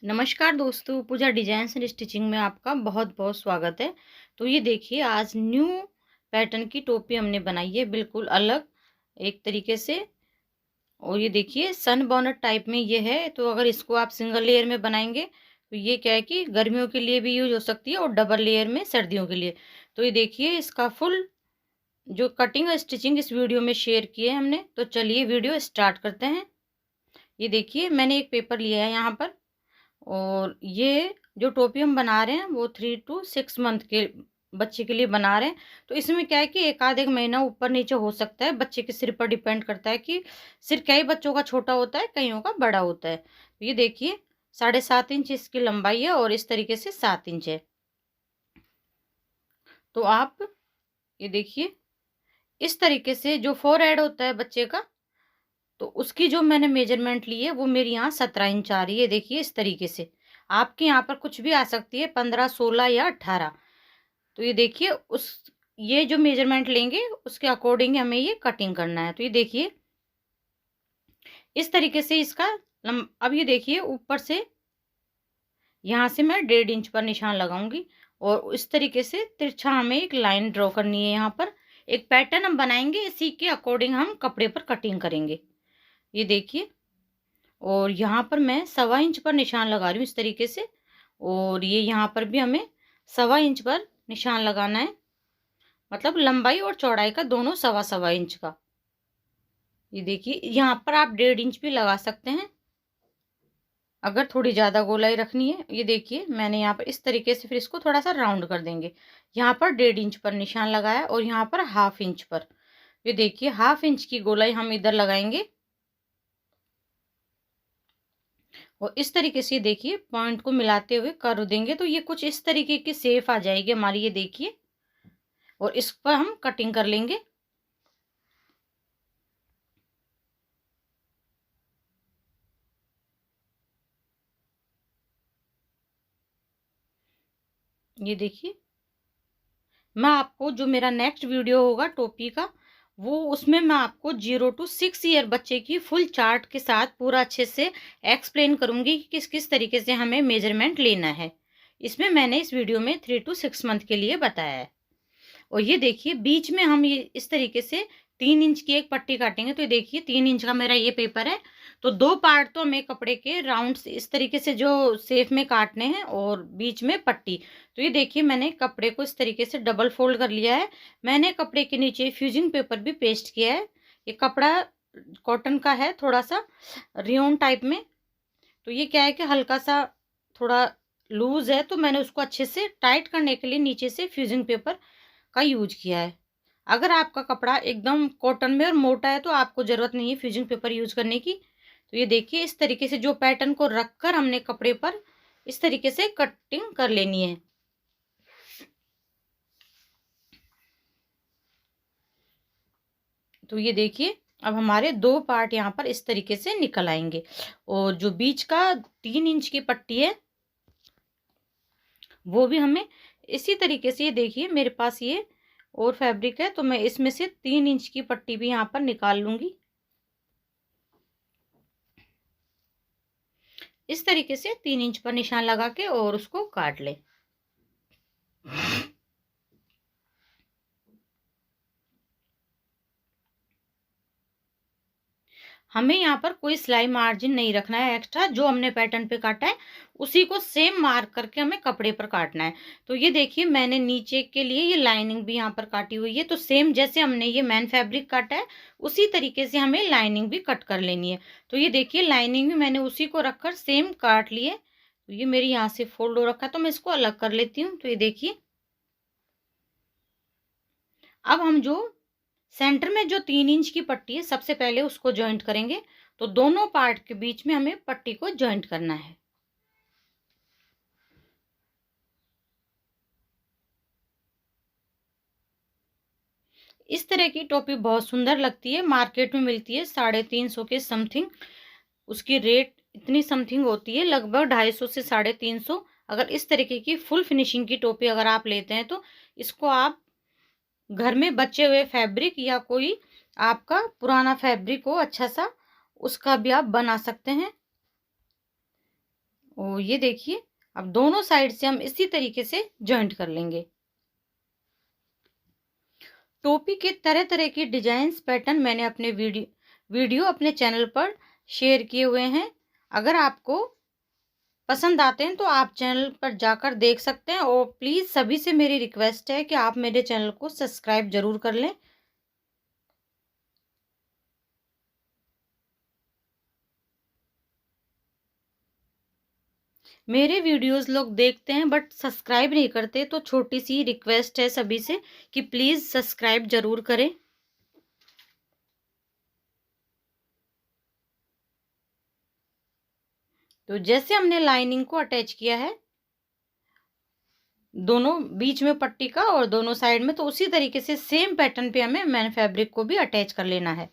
नमस्कार दोस्तों, पूजा designs and stitching में आपका बहुत-बहुत स्वागत है। तो ये देखिए, आज न्यू पैटर्न की टोपी हमने बनाई है, बिल्कुल अलग एक तरीके से। और ये देखिए सन बॉनेट टाइप में ये है। तो अगर इसको आप सिंगल लेयर में बनाएंगे तो ये क्या है कि गर्मियों के लिए भी यूज हो सकती है और डबल लेयर में सर्दियों के लिए। तो ये देखिए इसका फुल जो कटिंग और स्टिचिंग इस वीडियो में शेयर किए हैं हमने। तो चलिए वीडियो स्टार्ट करते हैं। ये देखिए मैंने एक पेपर लिया है यहाँ पर, और ये जो टोपी हम बना रहे हैं वो 3 to 6 मंथ के बच्चे के लिए बना रहे हैं। तो इसमें क्या है कि एक आध एक महीना ऊपर नीचे हो सकता है, बच्चे के सिर पर डिपेंड करता है कि सिर कई बच्चों का छोटा होता है, कईयों का बड़ा होता है। तो ये देखिए 7.5 इंच इसकी लंबाई है और इस तरीके से 7 इंच है। तो आप ये देखिए इस तरीके से जो फोर हेड होता है बच्चे का, तो उसकी जो मैंने मेजरमेंट ली है वो मेरी यहाँ 17 इंच आ रही है। देखिए इस तरीके से आपके यहाँ पर कुछ भी आ सकती है, 15, 16 या 18। तो ये देखिए ये जो मेजरमेंट लेंगे उसके अकॉर्डिंग हमें ये कटिंग करना है। तो ये देखिए इस तरीके से इसका अब ये देखिए ऊपर से यहाँ से मैं 1.5 इंच पर निशान लगाऊंगी और इस तरीके से तिरछा हमें एक लाइन ड्रॉ करनी है। यहाँ पर एक पैटर्न हम बनाएंगे, इसी के अकॉर्डिंग हम कपड़े पर कटिंग करेंगे। ये देखिए, और यहाँ पर मैं 1.25 इंच पर निशान लगा रही हूँ इस तरीके से, और ये यहाँ पर भी हमें 1.25 इंच पर निशान लगाना है, मतलब लंबाई और चौड़ाई का दोनों 1.25 1.25 इंच का। ये देखिए यहाँ पर आप 1.5 इंच भी लगा सकते हैं अगर थोड़ी ज़्यादा गोलाई रखनी है। ये देखिए मैंने यहाँ पर इस तरीके से फिर इसको थोड़ा सा राउंड कर देंगे। यहाँ पर 1.5 इंच पर निशान लगाया और यहाँ पर 1/2 इंच पर, ये देखिए 1/2 इंच की गोलाई हम इधर लगाएंगे और इस तरीके से देखिए पॉइंट को मिलाते हुए कर देंगे। तो ये कुछ इस तरीके की शेप आ जाएगी हमारी, ये देखिए, और इस पर हम कटिंग कर लेंगे। ये देखिए मैं आपको जो मेरा नेक्स्ट वीडियो होगा टोपी का, वो उसमें मैं आपको 0 to 6 ईयर बच्चे की फुल चार्ट के साथ पूरा अच्छे से एक्सप्लेन करूंगी कि किस किस तरीके से हमें मेजरमेंट लेना है। इसमें मैंने इस वीडियो में 3 to 6 मंथ के लिए बताया है। और ये देखिए बीच में हम ये इस तरीके से 3 इंच की एक पट्टी काटेंगे। तो ये देखिए 3 इंच का मेरा ये पेपर है, तो दो पार्ट तो हमें कपड़े के राउंड इस तरीके से जो शेप में काटने हैं और बीच में पट्टी। तो ये देखिए मैंने कपड़े को इस तरीके से डबल फोल्ड कर लिया है। मैंने कपड़े के नीचे फ्यूजिंग पेपर भी पेस्ट किया है। ये कपड़ा कॉटन का है, थोड़ा सा रियोन टाइप में। तो ये क्या है कि हल्का सा थोड़ा लूज है, तो मैंने उसको अच्छे से टाइट करने के लिए नीचे से फ्यूजिंग पेपर का यूज किया है। अगर आपका कपड़ा एकदम कॉटन में और मोटा है तो आपको ज़रूरत नहीं है फ्यूजिंग पेपर यूज करने की। तो ये देखिए इस तरीके से जो पैटर्न को रखकर हमने कपड़े पर इस तरीके से कटिंग कर लेनी है। तो ये देखिए अब हमारे दो पार्ट यहाँ पर इस तरीके से निकल आएंगे, और जो बीच का 3 इंच की पट्टी है वो भी हमें इसी तरीके से, ये देखिए मेरे पास ये और फैब्रिक है तो मैं इसमें से 3 इंच की पट्टी भी यहाँ पर निकाल लूंगी। इस तरीके से 3 इंच पर निशान लगा के और उसको काट ले। हमें यहाँ पर कोई सिलाई मार्जिन नहीं रखना है एक्स्ट्रा, जो हमने पैटर्न पे काटा है उसी को सेम मार्क करके हमें कपड़े पर काटना है। तो ये देखिए मैंने नीचे के लिए ये लाइनिंग भी यहाँ पर काटी हुई है, तो सेम जैसे हमने ये मैन फैब्रिक काटा है उसी तरीके से हमें लाइनिंग भी कट कर लेनी है। तो ये देखिए लाइनिंग भी मैंने उसी को रखकर सेम काट लिए। तो ये मेरी यहाँ से फोल्ड हो रखा है तो मैं इसको अलग कर लेती हूँ। तो ये देखिए अब हम जो सेंटर में जो 3 इंच की पट्टी है सबसे पहले उसको जॉइंट करेंगे। तो दोनों पार्ट के बीच में हमें पट्टी को जॉइंट करना है। इस तरह की टोपी बहुत सुंदर लगती है, मार्केट में मिलती है 350 के समथिंग। उसकी रेट इतनी समथिंग होती है, लगभग 250 से 350। अगर इस तरीके की फुल फिनिशिंग की टोपी अगर आप लेते हैं तो इसको आप घर में बचे हुए फैब्रिक या कोई आपका पुराना फैब्रिक हो अच्छा सा, उसका भी आप बना सकते हैं। और ये देखिए, अब दोनों साइड से हम इसी तरीके से जॉइंट कर लेंगे। टोपी के तरह तरह की डिजाइन्स पैटर्न मैंने अपने वीडियो अपने चैनल पर शेयर किए हुए हैं। अगर आपको पसंद आते हैं तो आप चैनल पर जाकर देख सकते हैं। और प्लीज़ सभी से मेरी रिक्वेस्ट है कि आप मेरे चैनल को सब्सक्राइब जरूर कर लें। मेरे वीडियोस लोग देखते हैं बट सब्सक्राइब नहीं करते, तो छोटी सी रिक्वेस्ट है सभी से कि प्लीज़ सब्सक्राइब जरूर करें। तो जैसे हमने लाइनिंग को अटैच किया है दोनों बीच में पट्टी का और दोनों साइड में, तो उसी तरीके से सेम पैटर्न पे हमें मैन फैब्रिक को भी अटैच कर लेना है।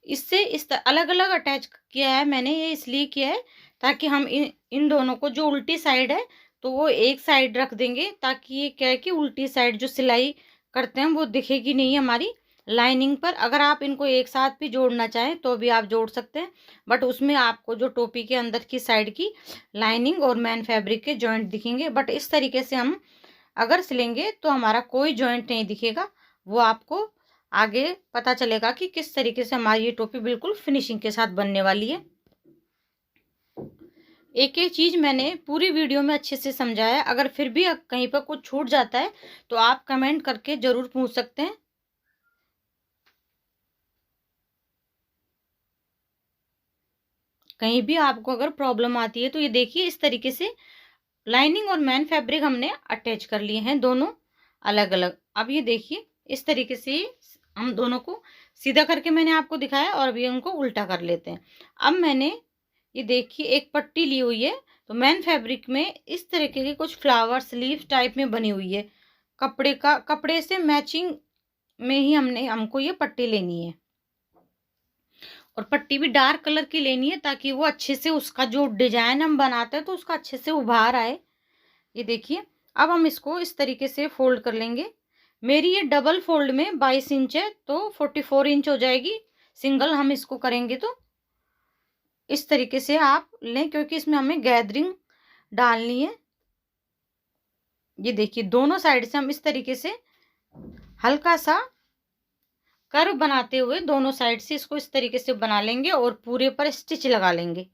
इससे अलग अलग अटैच किया है मैंने, ये इसलिए किया है ताकि हम इन दोनों को, जो उल्टी साइड है तो वो एक साइड रख देंगे, ताकि ये क्या है कि उल्टी साइड जो सिलाई करते हैं वो दिखेगी नहीं हमारी लाइनिंग पर। अगर आप इनको एक साथ भी जोड़ना चाहें तो भी आप जोड़ सकते हैं, बट उसमें आपको जो टोपी के अंदर की साइड की लाइनिंग और मैन फैब्रिक के जॉइंट दिखेंगे। बट इस तरीके से हम अगर सिलेंगे तो हमारा कोई जॉइंट नहीं दिखेगा, वो आपको आगे पता चलेगा कि किस तरीके से हमारी ये टोपी बिल्कुल फिनिशिंग के साथ बनने वाली है। एक एक चीज़ मैंने पूरी वीडियो में अच्छे से समझाया है। अगर फिर भी कहीं पर कुछ छूट जाता है तो आप कमेंट करके ज़रूर पूछ सकते हैं। कहीं भी आपको अगर प्रॉब्लम आती है तो ये देखिए, इस तरीके से लाइनिंग और मैन फैब्रिक हमने अटैच कर लिए हैं दोनों अलग अलग। अब ये देखिए, इस तरीके से हम दोनों को सीधा करके मैंने आपको दिखाया और अभी उनको उल्टा कर लेते हैं। अब मैंने ये देखिए एक पट्टी ली हुई है, तो मैन फैब्रिक में इस तरीके के कुछ फ्लावर्स लीफ टाइप में बनी हुई है। कपड़े से मैचिंग में ही हमको ये पट्टी लेनी है, और पट्टी भी डार्क कलर की लेनी है ताकि वो अच्छे से उसका जो डिजाइन हम बनाते हैं तो उसका अच्छे से उभार आए। ये देखिए, अब हम इसको इस तरीके से फोल्ड कर लेंगे। मेरी ये डबल फोल्ड में 22 इंच है, तो 44 इंच हो जाएगी सिंगल हम इसको करेंगे तो। इस तरीके से आप लें क्योंकि इसमें हमें गैदरिंग डालनी है। ये देखिए, दोनों साइड से हम इस तरीके से हल्का सा कर्व बनाते हुए दोनों साइड से इसको इस तरीके से बना लेंगे और पूरे पर स्टिच लगा लेंगे।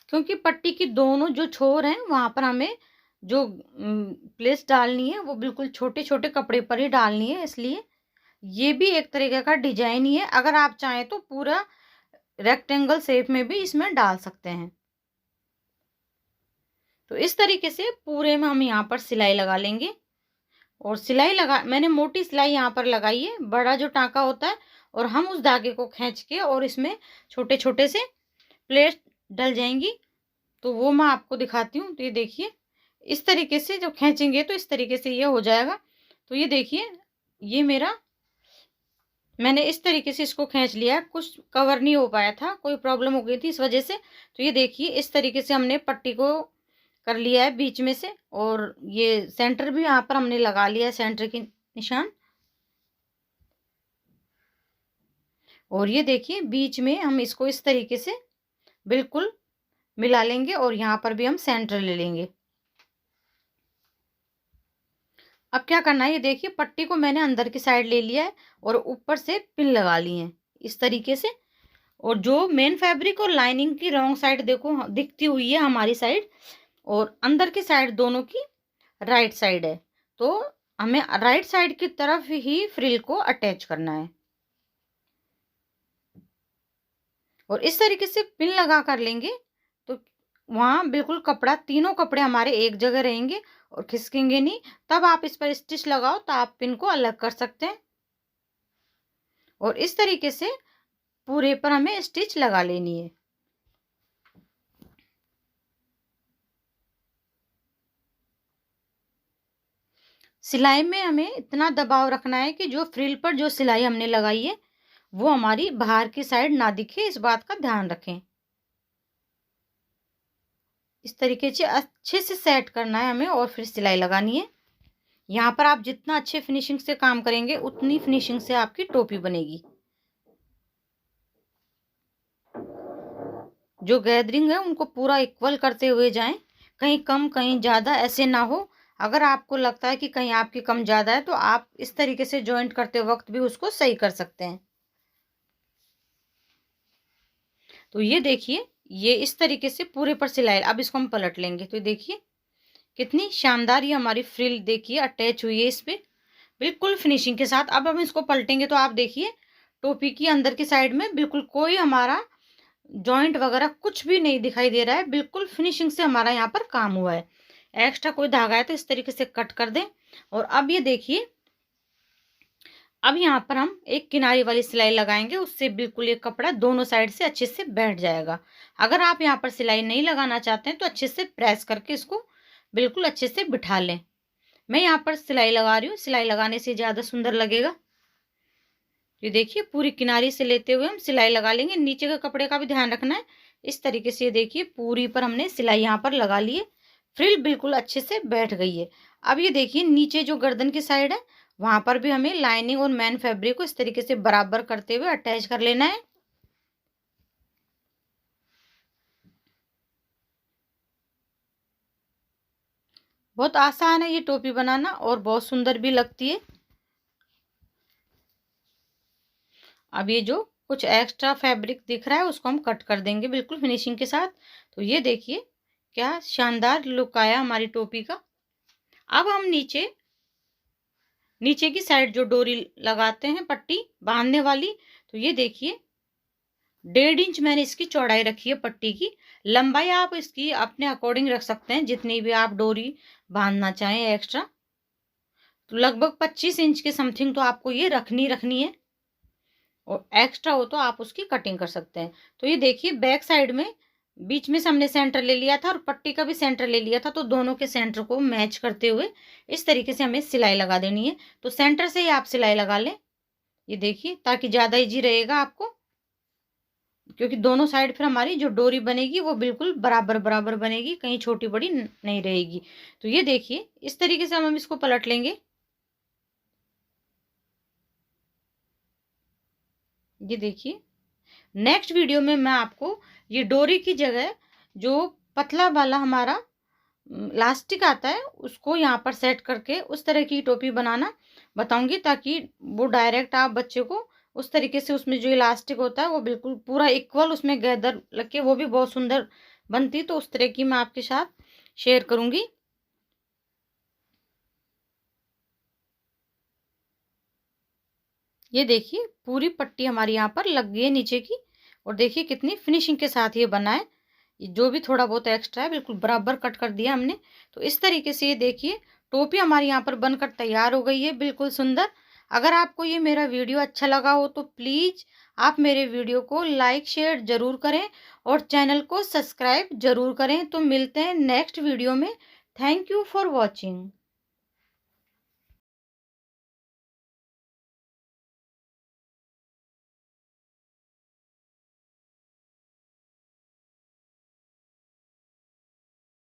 क्योंकि पट्टी की दोनों जो छोर हैं वहां पर हमें जो प्लेस डालनी है वो बिल्कुल छोटे छोटे कपड़े पर ही डालनी है, इसलिए ये भी एक तरीके का डिजाइन ही है। अगर आप चाहें तो पूरा रेक्टेंगल शेप में भी इसमें डाल सकते हैं। तो इस तरीके से पूरे में हम यहाँ पर सिलाई लगा लेंगे। और सिलाई लगा, मैंने मोटी सिलाई यहाँ पर लगाई है, बड़ा जो टाँका होता है, और हम उस धागे को खींच के और इसमें छोटे छोटे से प्लेट डल जाएंगी। तो वो मैं आपको दिखाती हूँ। तो ये देखिए, इस तरीके से जब खींचेंगे तो इस तरीके से ये हो जाएगा। तो ये देखिए, ये मेरा मैंने इस तरीके से इसको खींच लिया है। कुछ कवर नहीं हो पाया था, कोई प्रॉब्लम हो गई थी इस वजह से। तो ये देखिए, इस तरीके से हमने पट्टी को कर लिया है बीच में से, और ये सेंटर भी यहाँ पर हमने लगा लिया है, सेंटर की निशान। और ये देखिए, बीच में हम इसको इस तरीके से बिल्कुल मिला लेंगे और यहाँ पर भी हम सेंटर ले लेंगे। अब क्या करना है, ये देखिए पट्टी को मैंने अंदर की साइड ले लिया है और ऊपर से पिन लगा ली है इस तरीके से। और जो मेन फैब्रिक और लाइनिंग की रॉन्ग साइड देखो दिखती हुई है हमारी साइड, और अंदर की साइड दोनों की राइट साइड है, तो हमें राइट साइड की तरफ ही फ्रिल को अटैच करना है। और इस तरीके से पिन लगा कर लेंगे तो वहाँ बिल्कुल कपड़ा, तीनों कपड़े हमारे एक जगह रहेंगे और खिसकेंगे नहीं। तब आप इस पर स्टिच लगाओ तो आप पिन को अलग कर सकते हैं। और इस तरीके से पूरे पर हमें स्टिच लगा लेनी है। सिलाई में हमें इतना दबाव रखना है कि जो फ्रिल पर जो सिलाई हमने लगाई है वो हमारी बाहर की साइड ना दिखे, इस बात का ध्यान रखें। इस तरीके से अच्छे से सेट करना है हमें और फिर सिलाई लगानी है। यहाँ पर आप जितना अच्छे फिनिशिंग से काम करेंगे उतनी फिनिशिंग से आपकी टोपी बनेगी। जो गैदरिंग है उनको पूरा इक्वल करते हुए जाएं, कहीं कम कहीं ज़्यादा ऐसे ना हो। अगर आपको लगता है कि कहीं आपकी कम ज़्यादा है तो आप इस तरीके से जॉइंट करते वक्त भी उसको सही कर सकते हैं। तो ये देखिए, ये इस तरीके से पूरे पर सिलाई। अब इसको हम पलट लेंगे तो देखिए कितनी शानदार ये हमारी फ्रिल देखिए अटैच हुई है इस पे बिल्कुल फिनिशिंग के साथ। अब हम इसको पलटेंगे तो आप देखिए टोपी की अंदर की साइड में बिल्कुल कोई हमारा जॉइंट वगैरह कुछ भी नहीं दिखाई दे रहा है। बिल्कुल फिनिशिंग से हमारा यहाँ पर काम हुआ है। एक्स्ट्रा कोई धागा है तो इस तरीके से कट कर दें। और अब ये देखिए, अब यहाँ पर हम एक किनारे वाली सिलाई लगाएंगे, उससे बिल्कुल ये कपड़ा दोनों साइड से अच्छे से बैठ जाएगा। अगर आप यहाँ पर सिलाई नहीं लगाना चाहते हैं तो अच्छे से प्रेस करके इसको बिल्कुल अच्छे से बिठा लें। मैं यहाँ पर सिलाई लगा रही हूँ, सिलाई लगाने से ज़्यादा सुंदर लगेगा। ये देखिए पूरी किनारी से लेते हुए हम सिलाई लगा लेंगे। नीचे के कपड़े का भी ध्यान रखना है। इस तरीके से ये देखिए पूरी पर हमने सिलाई यहाँ पर लगा ली है। फ्रिल बिल्कुल अच्छे से बैठ गई है। अब ये देखिए नीचे जो गर्दन की साइड है वहाँ पर भी हमें लाइनिंग और मैन फैब्रिक को इस तरीके से बराबर करते हुए अटैच कर लेना है। बहुत आसान है ये टोपी बनाना और बहुत सुंदर भी लगती है। अब ये जो कुछ एक्स्ट्रा फैब्रिक दिख रहा है उसको हम कट कर देंगे बिल्कुल फिनिशिंग के साथ। तो ये देखिए क्या शानदार लुक आया हमारी टोपी का। अब हम नीचे की साइड जो डोरी लगाते हैं पट्टी बांधने वाली, तो ये देखिए 1.5 इंच मैंने इसकी चौड़ाई रखी है पट्टी की। लंबाई आप इसकी अपने अकॉर्डिंग रख सकते हैं, जितनी भी आप डोरी बांधना चाहें एक्स्ट्रा। तो लगभग 25 इंच के समथिंग तो आपको ये रखनी है। और एक्स्ट्रा हो तो आप उसकी कटिंग कर सकते हैं। तो ये देखिए बैक साइड में बीच में से हमने सेंटर ले लिया था और पट्टी का भी सेंटर ले लिया था, तो दोनों के सेंटर को मैच करते हुए इस तरीके से हमें सिलाई लगा देनी है। तो सेंटर से ही आप सिलाई लगा लें, ये देखिए, ताकि ज़्यादा इजी रहेगा आपको। क्योंकि दोनों साइड फिर हमारी जो डोरी बनेगी वो बिल्कुल बराबर बराबर बनेगी, कहीं छोटी बड़ी नहीं रहेगी। तो ये देखिए इस तरीके से हम इसको पलट लेंगे। ये देखिए नेक्स्ट वीडियो में मैं आपको ये डोरी की जगह जो पतला वाला हमारा लास्टिक आता है उसको यहाँ पर सेट करके उस तरह की टोपी बनाना बताऊंगी, ताकि वो डायरेक्ट आप बच्चे को उस तरीके से उसमें जो इलास्टिक होता है वो बिल्कुल पूरा इक्वल उसमें गैदर लग के वो भी बहुत सुंदर बनती। तो उस तरह की मैं आपके साथ शेयर करूंगी। ये देखिए पूरी पट्टी हमारी यहाँ पर लग गई है नीचे की। और देखिए कितनी फिनिशिंग के साथ ये बना है। जो भी थोड़ा बहुत एक्स्ट्रा है बिल्कुल बराबर कट कर दिया हमने। तो इस तरीके से ये देखिए टोपी हमारी यहाँ पर बनकर तैयार हो गई है बिल्कुल सुंदर। अगर आपको ये मेरा वीडियो अच्छा लगा हो तो प्लीज़ आप मेरे वीडियो को लाइक शेयर ज़रूर करें और चैनल को सब्सक्राइब ज़रूर करें। तो मिलते हैं नेक्स्ट वीडियो में। Thank you for watching.